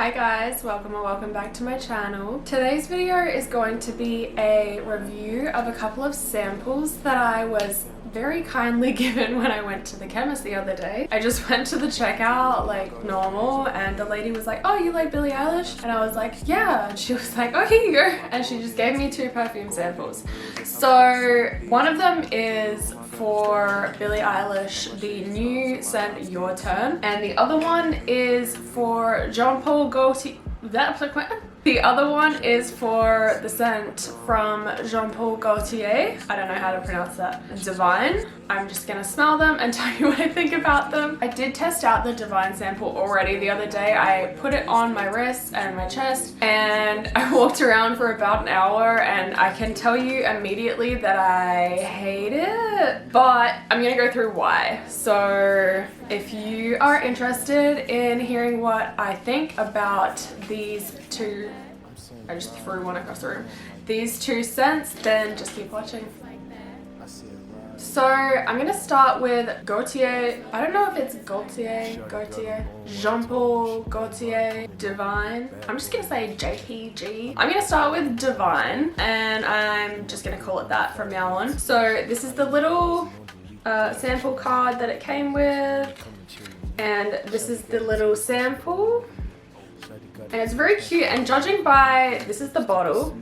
Hi guys, welcome or welcome back to my channel. Today's video is going to be a review of a couple of samples that I was very kindly given when I went to the chemist the other day. I just went to the checkout like normal and the lady was like, oh, you like Billie Eilish? And I was like, yeah. And she was like, oh, here you go. And she just gave me two perfume samples. So one of them is for Billie Eilish, the new scent Your Turn. And the other one is for Gaultier. The other one is for the scent from Gaultier. I don't know how to pronounce that. Divine. I'm just gonna smell them and tell you what I think about them. I did test out the Divine sample already the other day. I put it on my wrist and my chest and I walked around for about an hour and I can tell you immediately that I hate it, but I'm gonna go through why. So if you are interested in hearing what I think about these two, I just threw one across the room, these two scents, then just keep watching. So I'm gonna start with Gaultier. I don't know if it's Gaultier, Jean-Paul Gaultier Divine. I'm just gonna say JPG. I'm gonna start with Divine and I'm just gonna call it that from now on. So this is the little sample card that it came with, and this is the little sample. And it's very cute, and judging by, this is the bottle,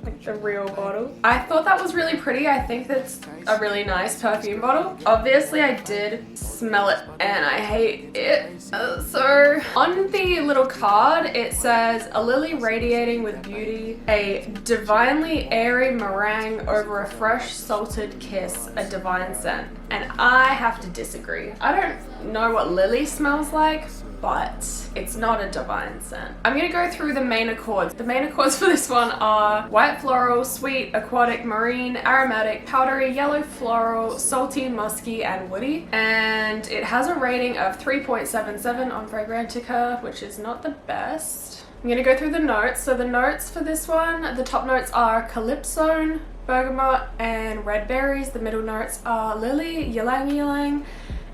like the real bottle. I thought that was really pretty. I think that's a really nice perfume bottle. Obviously I did smell it and I hate it. So on the little card it says, a lily radiating with beauty, a divinely airy meringue over a fresh salted kiss, a divine scent. And I have to disagree. I don't know what lily smells like, but it's not a divine scent. I'm gonna go through the main accords. The main accords for this one are white floral, sweet, aquatic, marine, aromatic, powdery, yellow floral, salty, musky, and woody. And it has a rating of 3.77 on Fragrantica, which is not the best. I'm gonna go through the notes. So the notes for this one, the top notes are calypso, bergamot, and red berries. The middle notes are lily, ylang ylang,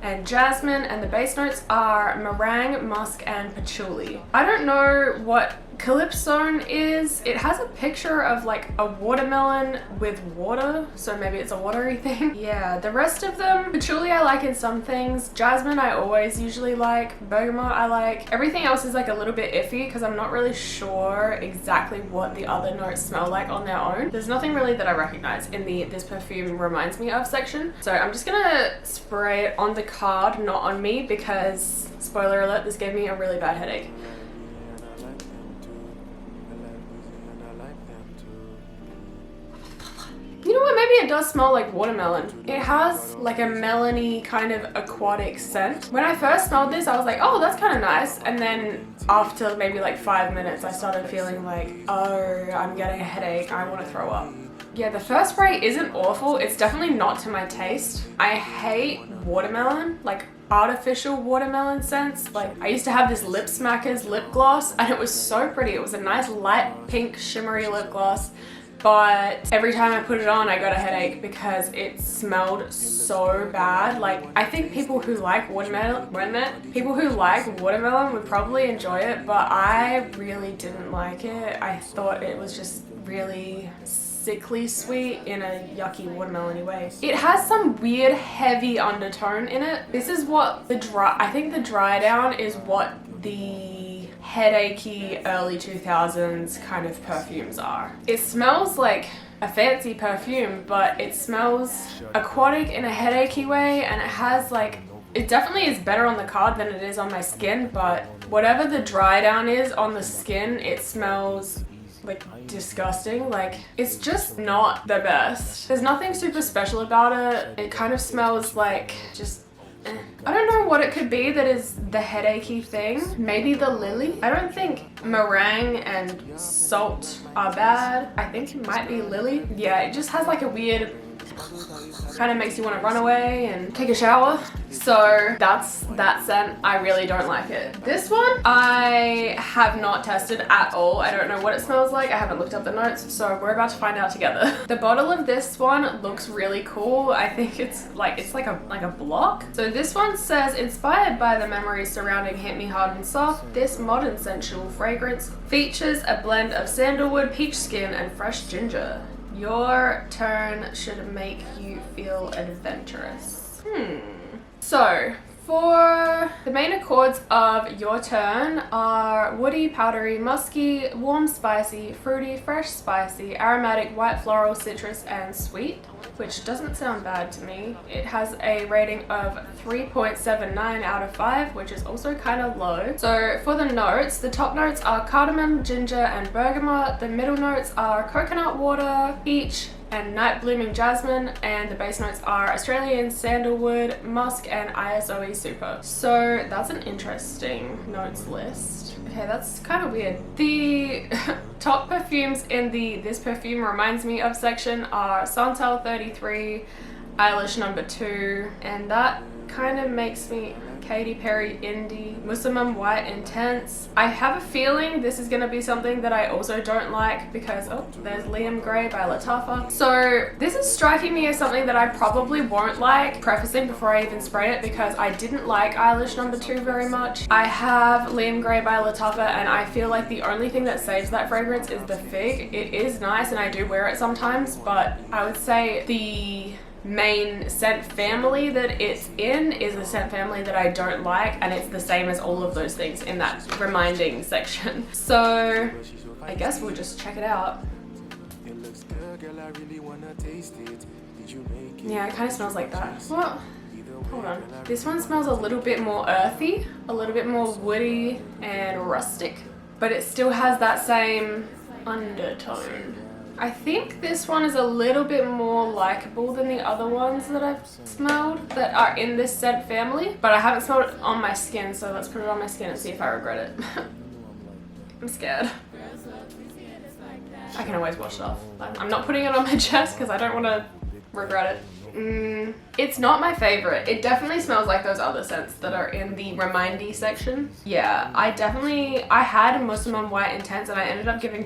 and jasmine, and the base notes are meringue, musk, and patchouli. I don't know what calypso is. It has a picture of like a watermelon with water, so maybe it's a watery thing. Yeah, the rest of them, patchouli I like in some things, jasmine I always usually like, bergamot I like. Everything else is like a little bit iffy because I'm not really sure exactly what the other notes smell like on their own. There's nothing really that I recognize in the this perfume reminds me of section. So I'm just gonna spray it on the card, not on me, because spoiler alert, this gave me a really bad headache. You know what, maybe it does smell like watermelon. It has like a melony kind of aquatic scent. When I first smelled this, I was like, oh, that's kind of nice. And then after maybe like 5 minutes, I started feeling like, oh, I'm getting a headache, I want to throw up. Yeah, the first spray isn't awful. It's definitely not to my taste. I hate watermelon, like artificial watermelon scents. Like I used to have this Lip Smackers lip gloss and it was so pretty. It was a nice light pink shimmery lip gloss. But every time I put it on, I got a headache because it smelled so bad. Like, I think people who like watermelon would probably enjoy it, but I really didn't like it. I thought it was just really sickly sweet in a yucky watermelon-y way. It has some weird heavy undertone in it. This is what I think the dry down is what the headachy early 2000s kind of perfumes are. It smells like a fancy perfume, but it smells aquatic in a headachy way, and it has like, it definitely is better on the card than it is on my skin, but whatever the dry down is on the skin, it smells like disgusting. Like, it's just not the best. There's nothing super special about it. It kind of smells like just I don't know what it could be that is the headachy thing. Maybe the lily? I don't think meringue and salt are bad. I think it might be lily. Yeah, it just has like a weird Kind of makes you want to run away and take a shower. So that's that scent. I really don't like it. This one I have not tested at all. I don't know what it smells like. I haven't looked up the notes, so we're about to find out together. The bottle of this one looks really cool. I think it's like a block. So this one says, inspired by the memories surrounding Hit Me Hard and Soft, this modern sensual fragrance features a blend of sandalwood, peach skin, and fresh ginger. Your turn should make you feel adventurous. So, for the main accords of Your Turn are woody, powdery, musky, warm, spicy, fruity, fresh, spicy, aromatic, white, floral, citrus, and sweet, which doesn't sound bad to me. It has a rating of 3.79 out of 5, which is also kind of low. So for the notes, the top notes are cardamom, ginger, and bergamot. The middle notes are coconut water, peach, and night blooming jasmine, and the base notes are Australian sandalwood, musk, and ISOE super. So that's an interesting notes list. Okay, that's kind of weird. The top perfumes in the This Perfume Reminds Me Of section are Santal 33, Eilish No. 2, and that kind of makes me Katy Perry Indie, Muslimum White Intense. I have a feeling this is gonna be something that I also don't like because, oh, there's Liam Grey by Lattafa. So this is striking me as something that I probably won't like, prefacing before I even spray it because I didn't like Eilish No. 2 very much. I have Liam Grey by Lattafa and I feel like the only thing that saves that fragrance is the fig. It is nice and I do wear it sometimes, but I would say the main scent family that it's in is a scent family that I don't like, and it's the same as all of those things in that reminding section. So I guess we'll just check it out. Yeah, it kind of smells like that. What? Hold on. This one smells a little bit more earthy, a little bit more woody and rustic, but it still has that same undertone. I think this one is a little bit more likable than the other ones that I've smelled that are in this scent family, but I haven't smelled it on my skin, so let's put it on my skin and see if I regret it. I'm scared. I can always wash it off. I'm not putting it on my chest because I don't want to regret it. It's not my favorite. It definitely smells like those other scents that are in the remindy section. Yeah, I had Muslimum White Intense and I ended up giving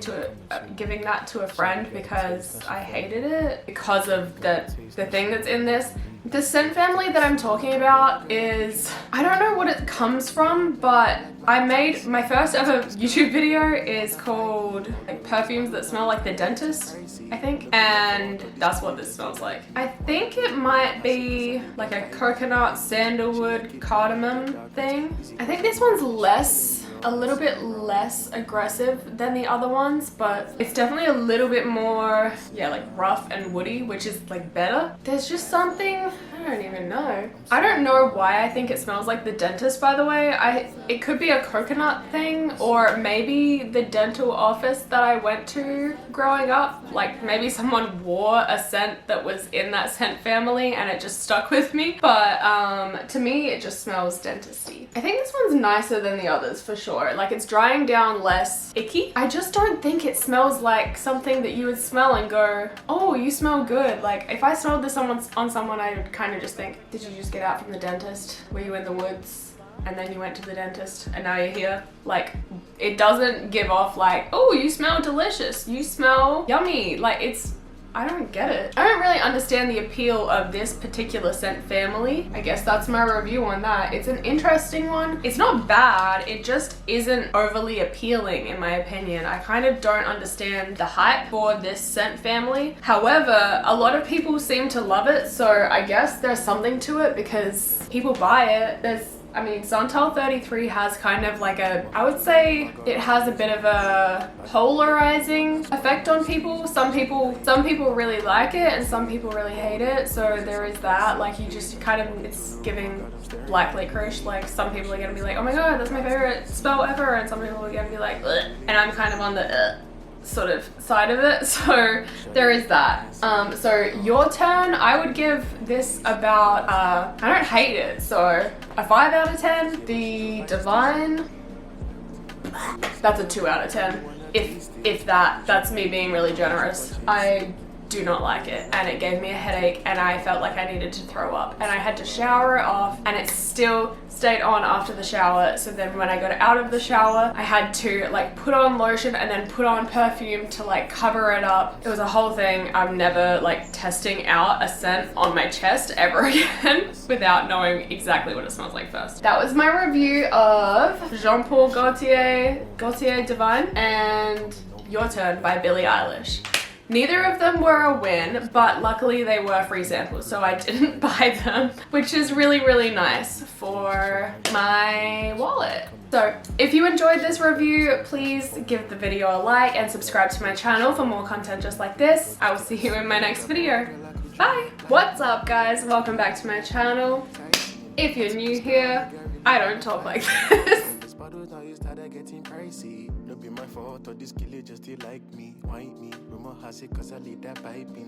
that to a friend because I hated it because of the thing that's in this. The scent family that I'm talking about is, I don't know what it comes from, but I made my first ever YouTube video is called like perfumes that smell like the dentist, I think, and that's what this smells like. I think it might be like a coconut, sandalwood, cardamom thing. I think this one's a little bit less aggressive than the other ones, but it's definitely a little bit more, yeah, like rough and woody, which is like better. There's just something, I don't even know. I don't know why I think it smells like the dentist, by the way. It could be a coconut thing, or maybe the dental office that I went to growing up. Like maybe someone wore a scent that was in that scent family and it just stuck with me. But to me, it just smells dentisty. I think this one's nicer than the others for sure. Like it's drying down less icky. I just don't think it smells like something that you would smell and go, oh, you smell good. Like if I smelled this on someone, I would kind of just think, did you just get out from the dentist? Were you in the woods and then you went to the dentist and now you're here? Like it doesn't give off like, oh, you smell delicious, you smell yummy. Like I don't get it. I don't really understand the appeal of this particular scent family. I guess that's my review on that. It's an interesting one. It's not bad, it just isn't overly appealing in my opinion. I kind of don't understand the hype for this scent family. However, a lot of people seem to love it, so I guess there's something to it because people buy it. I mean, Santal 33 has kind of like I would say it has a bit of a polarizing effect on people. Some people really like it and some people really hate it. So there is that, like you just kind of, it's giving black licorice. Like some people are gonna be like, oh my God, that's my favorite smell ever. And some people are gonna be like, ugh. And I'm kind of on the sort of side of it, so there is that. So Your Turn, I would give this about I don't hate it, so a 5 out of 10. The Divine, that's a 2 out of 10, if that's me being really generous. I do not like it, and it gave me a headache, and I felt like I needed to throw up, and I had to shower it off, and it still stayed on after the shower. So then when I got out of the shower, I had to like put on lotion and then put on perfume to like cover it up. It was a whole thing. I'm never like testing out a scent on my chest ever again without knowing exactly what it smells like first. That was my review of Jean Paul Gaultier Divine and Your Turn by Billie Eilish. Neither of them were a win, but luckily they were free samples, so I didn't buy them, which is really, really nice for my wallet. So if you enjoyed this review, please give the video a like and subscribe to my channel for more content just like this. I will see you in my next video. Bye! What's up, guys? Welcome back to my channel. If you're new here, I don't talk like this. Be my fault or this killer just like me, white me. Rumor has it cause I leave that piping.